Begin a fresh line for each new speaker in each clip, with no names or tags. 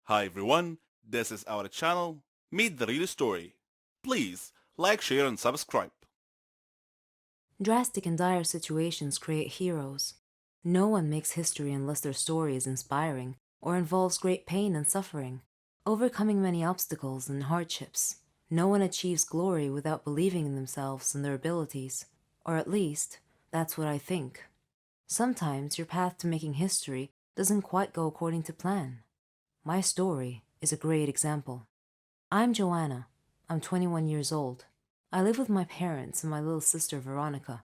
Hi everyone, this is our channel, Meet the Real Story. Please like, share and subscribe.
Drastic and dire situations create heroes. No one makes history unless their story is inspiring or involves great pain and suffering, overcoming many obstacles and hardships. No one achieves glory without believing in themselves and their abilities, or at least, that's what I think. Sometimes your path to making history doesn't quite go according to plan. My story is a great example. I'm Joanna. I'm 21 years old. I live with my parents and my little sister Veronica.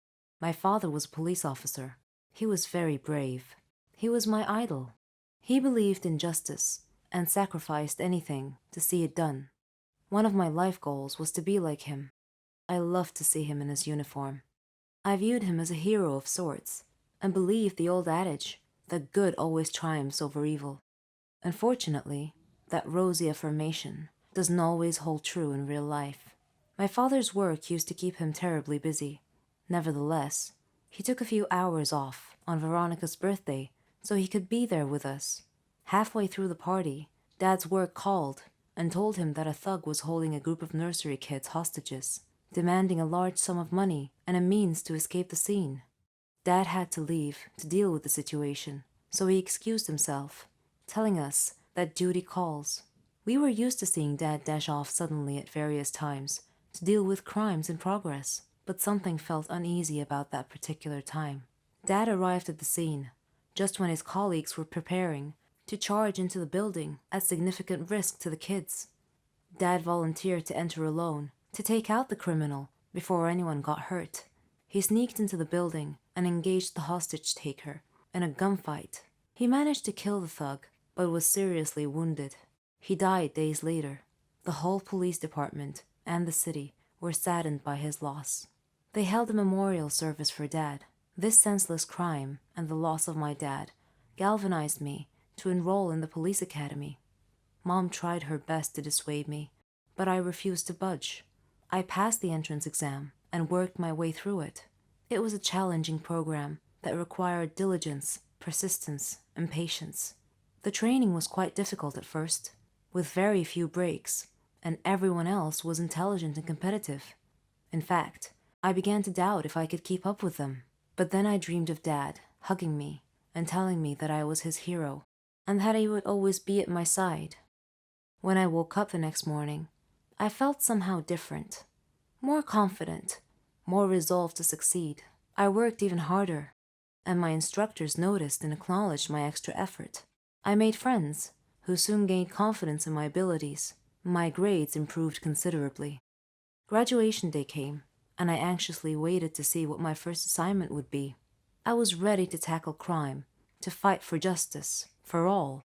My father was a police officer. He was very brave. He was my idol. He believed in justice and sacrificed anything to see it done. One of my life goals was to be like him. I loved to see him in his uniform. I viewed him as a hero of sorts and believed the old adage that good always triumphs over evil. Unfortunately, that rosy affirmation doesn't always hold true in real life. My father's work used to keep him terribly busy. Nevertheless, he took a few hours off on Veronica's birthday so he could be there with us. Halfway through the party, Dad's work called and told him that a thug was holding a group of nursery kids hostages, demanding a large sum of money and a means to escape the scene. Dad had to leave to deal with the situation, so he excused himself, telling us that duty calls. We were used to seeing Dad dash off suddenly at various times to deal with crimes in progress, but something felt uneasy about that particular time. Dad arrived at the scene just when his colleagues were preparing to charge into the building at significant risk to the kids. Dad volunteered to enter alone to take out the criminal before anyone got hurt. He sneaked into the building and engaged the hostage taker in a gunfight. He managed to kill the thug, but was seriously wounded. He died days later. The whole police department and the city were saddened by his loss. They held a memorial service for Dad. This senseless crime and the loss of my dad galvanized me to enroll in the police academy. Mom tried her best to dissuade me, but I refused to budge. I passed the entrance exam and worked my way through it. It was a challenging program that required diligence, persistence, and patience. The training was quite difficult at first, with very few breaks, and everyone else was intelligent and competitive. In fact, I began to doubt if I could keep up with them. But then I dreamed of Dad hugging me and telling me that I was his hero and that he would always be at my side. When I woke up the next morning, I felt somehow different, more confident, more resolved to succeed. I worked even harder, and my instructors noticed and acknowledged my extra effort. I made friends who soon gained confidence in my abilities. My grades improved considerably. Graduation day came, and I anxiously waited to see what my first assignment would be. I was ready to tackle crime, to fight for justice, for all.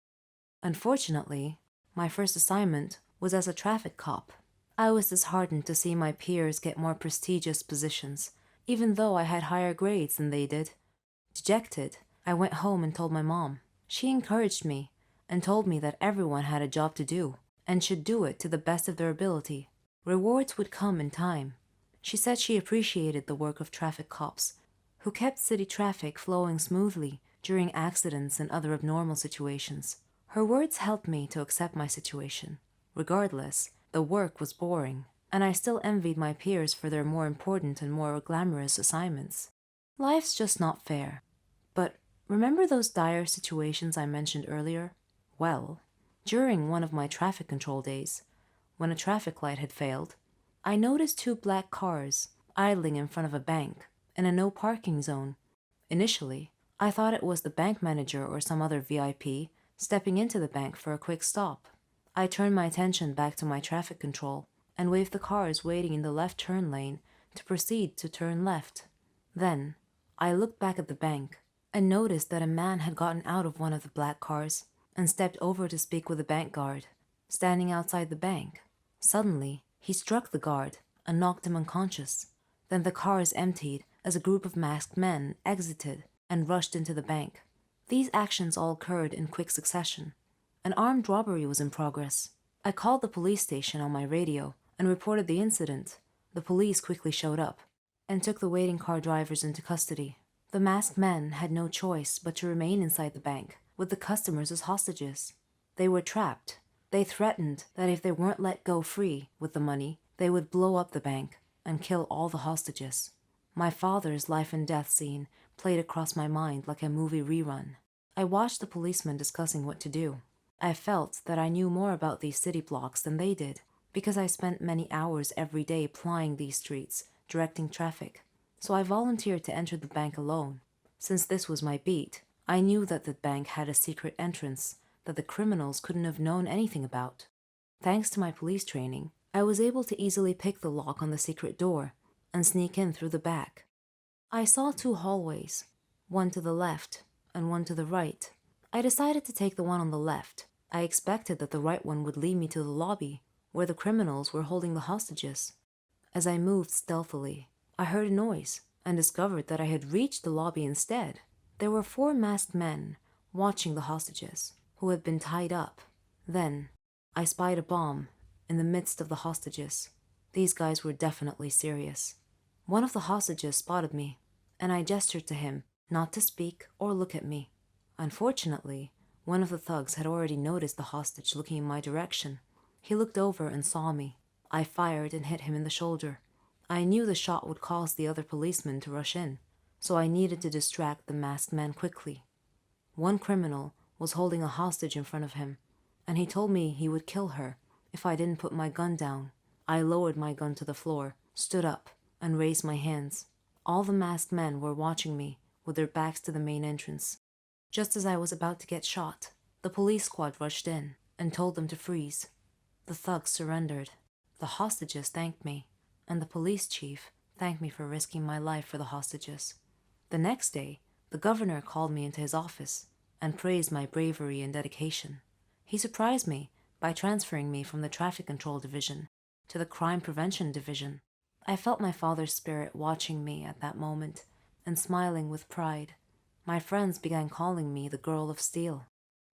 Unfortunately, my first assignment was as a traffic cop. I was disheartened to see my peers get more prestigious positions, even though I had higher grades than they did. Dejected, I went home and told my mom. She encouraged me and told me that everyone had a job to do and should do it to the best of their ability. Rewards would come in time. She said she appreciated the work of traffic cops, who kept city traffic flowing smoothly during accidents and other abnormal situations. Her words helped me to accept my situation. Regardless, the work was boring, and I still envied my peers for their more important and more glamorous assignments. Life's just not fair. But remember those dire situations I mentioned earlier? Well, during one of my traffic control days, when a traffic light had failed, I noticed two black cars idling in front of a bank in a no parking zone. Initially, I thought it was the bank manager or some other VIP stepping into the bank for a quick stop. I turned my attention back to my traffic control and waved the cars waiting in the left turn lane to proceed to turn left. Then, I looked back at the bank and noticed that a man had gotten out of one of the black cars and stepped over to speak with a bank guard, standing outside the bank. Suddenly, he struck the guard and knocked him unconscious. Then the cars emptied as a group of masked men exited and rushed into the bank. These actions all occurred in quick succession. An armed robbery was in progress. I called the police station on my radio and reported the incident. The police quickly showed up and took the waiting car drivers into custody. The masked men had no choice but to remain inside the bank with the customers as hostages. They were trapped. They threatened that if they weren't let go free with the money, they would blow up the bank and kill all the hostages. My father's life and death scene played across my mind like a movie rerun. I watched the policemen discussing what to do. I felt that I knew more about these city blocks than they did, because I spent many hours every day plying these streets, directing traffic. So I volunteered to enter the bank alone. Since this was my beat, I knew that the bank had a secret entrance that the criminals couldn't have known anything about. Thanks to my police training, I was able to easily pick the lock on the secret door and sneak in through the back. I saw 2 hallways, one to the left and one to the right. I decided to take the one on the left. I expected that the right one would lead me to the lobby, where the criminals were holding the hostages. As I moved stealthily, I heard a noise and discovered that I had reached the lobby instead. There were 4 masked men watching the hostages, who had been tied up. Then, I spied a bomb in the midst of the hostages. These guys were definitely serious. One of the hostages spotted me, and I gestured to him not to speak or look at me. Unfortunately, one of the thugs had already noticed the hostage looking in my direction. He looked over and saw me. I fired and hit him in the shoulder. I knew the shot would cause the other policemen to rush in, so I needed to distract the masked man quickly. One criminal was holding a hostage in front of him, and he told me he would kill her if I didn't put my gun down. I lowered my gun to the floor, stood up, and raised my hands. All the masked men were watching me with their backs to the main entrance. Just as I was about to get shot, the police squad rushed in and told them to freeze. The thugs surrendered. The hostages thanked me, and the police chief thanked me for risking my life for the hostages. The next day, the governor called me into his office and praised my bravery and dedication. He surprised me by transferring me from the traffic control division to the crime prevention division. I felt my father's spirit watching me at that moment and smiling with pride. My friends began calling me the Girl of Steel,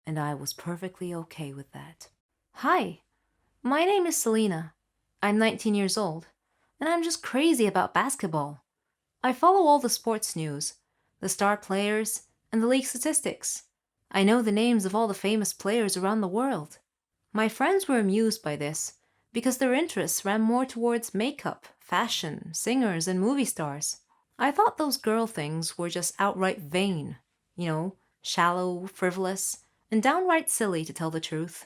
and I was perfectly okay with that. Hi, my name is Selena. I'm 19 years old, and I'm just crazy about basketball. I follow all the sports news, the star players, and the league statistics. I know the names of all the famous players around the world. My friends were amused by this because their interests ran more towards makeup, fashion, singers, and movie stars. I thought those girl things were just outright vain, shallow, frivolous, and downright silly to tell the truth.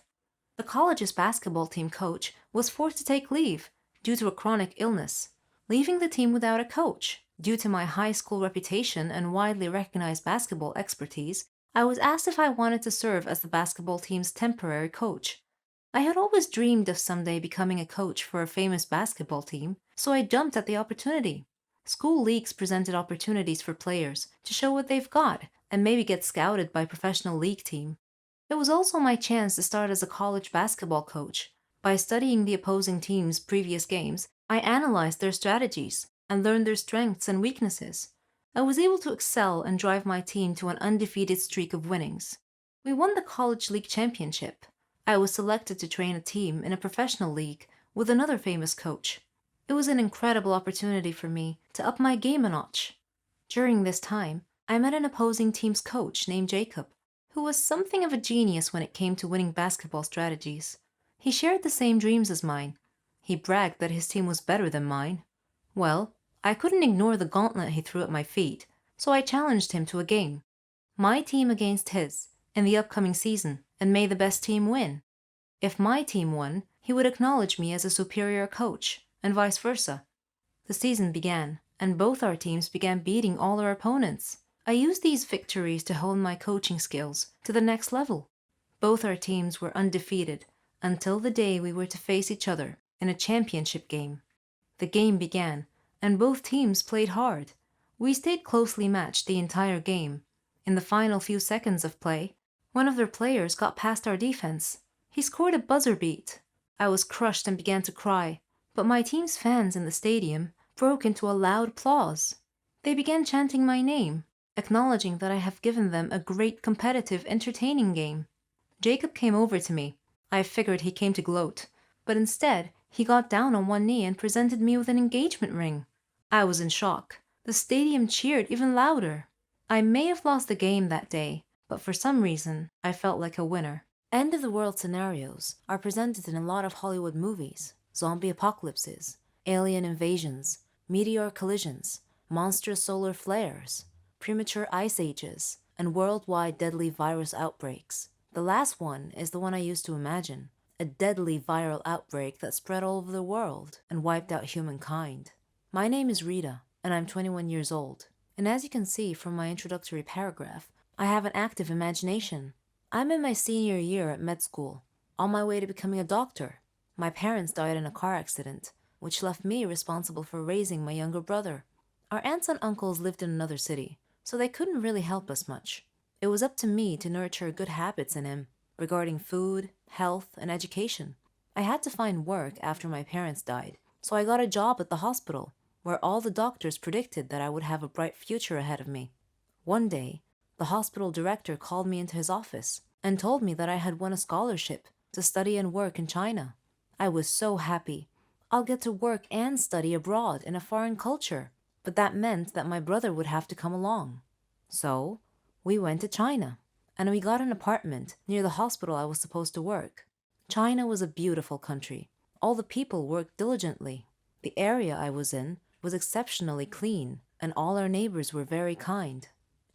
The college's basketball team coach was forced to take leave due to a chronic illness, leaving the team without a coach. Due to my high school reputation and widely recognized basketball expertise, I was asked if I wanted to serve as the basketball team's temporary coach. I had always dreamed of someday becoming a coach for a famous basketball team, so I jumped at the opportunity. School leagues presented opportunities for players to show what they've got and maybe get scouted by a professional league team. It was also my chance to start as a college basketball coach. By studying the opposing team's previous games, I analyzed their strategies and learned their strengths and weaknesses. I was able to excel and drive my team to an undefeated streak of winnings. We won the college league championship. I was selected to train a team in a professional league with another famous coach. It was an incredible opportunity for me to up my game a notch. During this time, I met an opposing team's coach named Jacob, who was something of a genius when it came to winning basketball strategies. He shared the same dreams as mine. He bragged that his team was better than mine. Well, I couldn't ignore the gauntlet he threw at my feet, so I challenged him to a game. My team against his, in the upcoming season, and may the best team win. If my team won, he would acknowledge me as a superior coach, and vice versa. The season began, and both our teams began beating all our opponents. I used these victories to hone my coaching skills to the next level. Both our teams were undefeated until the day we were to face each other in a championship game. The game began, and both teams played hard. We stayed closely matched the entire game. In the final few seconds of play, one of their players got past our defense. He scored a buzzer beat. I was crushed and began to cry, but my team's fans in the stadium broke into a loud applause. They began chanting my name, acknowledging that I have given them a great competitive, entertaining game. Jacob came over to me. I figured he came to gloat, but instead he got down on one knee and presented me with an engagement ring. I was in shock. The stadium cheered even louder. I may have lost the game that day, but for some reason I felt like a winner. End of the world scenarios are presented in a lot of Hollywood movies: zombie apocalypses, alien invasions, meteor collisions, monstrous solar flares, premature ice ages, and worldwide deadly virus outbreaks. The last one is the one I used to imagine: a deadly viral outbreak that spread all over the world and wiped out humankind. My name is Rita, and I'm 21 years old. And as you can see from my introductory paragraph, I have an active imagination. I'm in my senior year at med school, on my way to becoming a doctor. My parents died in a car accident, which left me responsible for raising my younger brother. Our aunts and uncles lived in another city, so they couldn't really help us much. It was up to me to nurture good habits in him regarding food, health, and education. I had to find work after my parents died, so I got a job at the hospital, where all the doctors predicted that I would have a bright future ahead of me. One day, the hospital director called me into his office and told me that I had won a scholarship to study and work in China. I was so happy. I'll get to work and study abroad in a foreign culture, but that meant that my brother would have to come along. So, we went to China, and we got an apartment near the hospital I was supposed to work. China was a beautiful country. All the people worked diligently. The area I was in was exceptionally clean, and all our neighbors were very kind.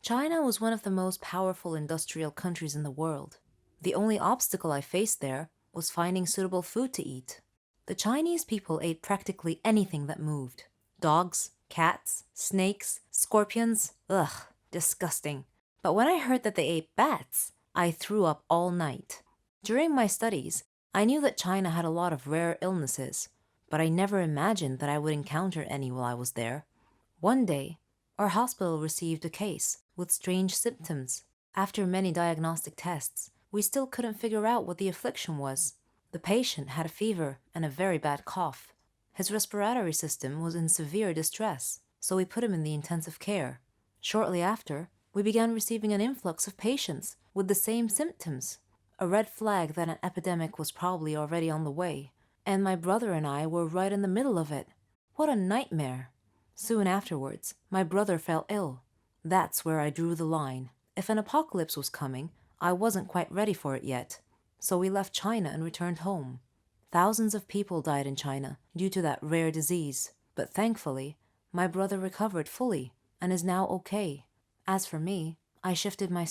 China was one of the most powerful industrial countries in the world. The only obstacle I faced there was finding suitable food to eat. The Chinese people ate practically anything that moved: dogs, cats, snakes, scorpions. Ugh, disgusting. But when I heard that they ate bats, I threw up all night. During my studies, I knew that China had a lot of rare illnesses, but I never imagined that I would encounter any while I was there. One day, our hospital received a case with strange symptoms. After many diagnostic tests, we still couldn't figure out what the affliction was. The patient had a fever and a very bad cough. His respiratory system was in severe distress, so we put him in the intensive care. Shortly after, we began receiving an influx of patients with the same symptoms, a red flag that an epidemic was probably already on the way, and my brother and I were right in the middle of it. What a nightmare! Soon afterwards, my brother fell ill. That's where I drew the line. If an apocalypse was coming, I wasn't quite ready for it yet, so we left China and returned home. Thousands of people died in China due to that rare disease, but thankfully, my brother recovered fully and is now okay. As for me, I shifted my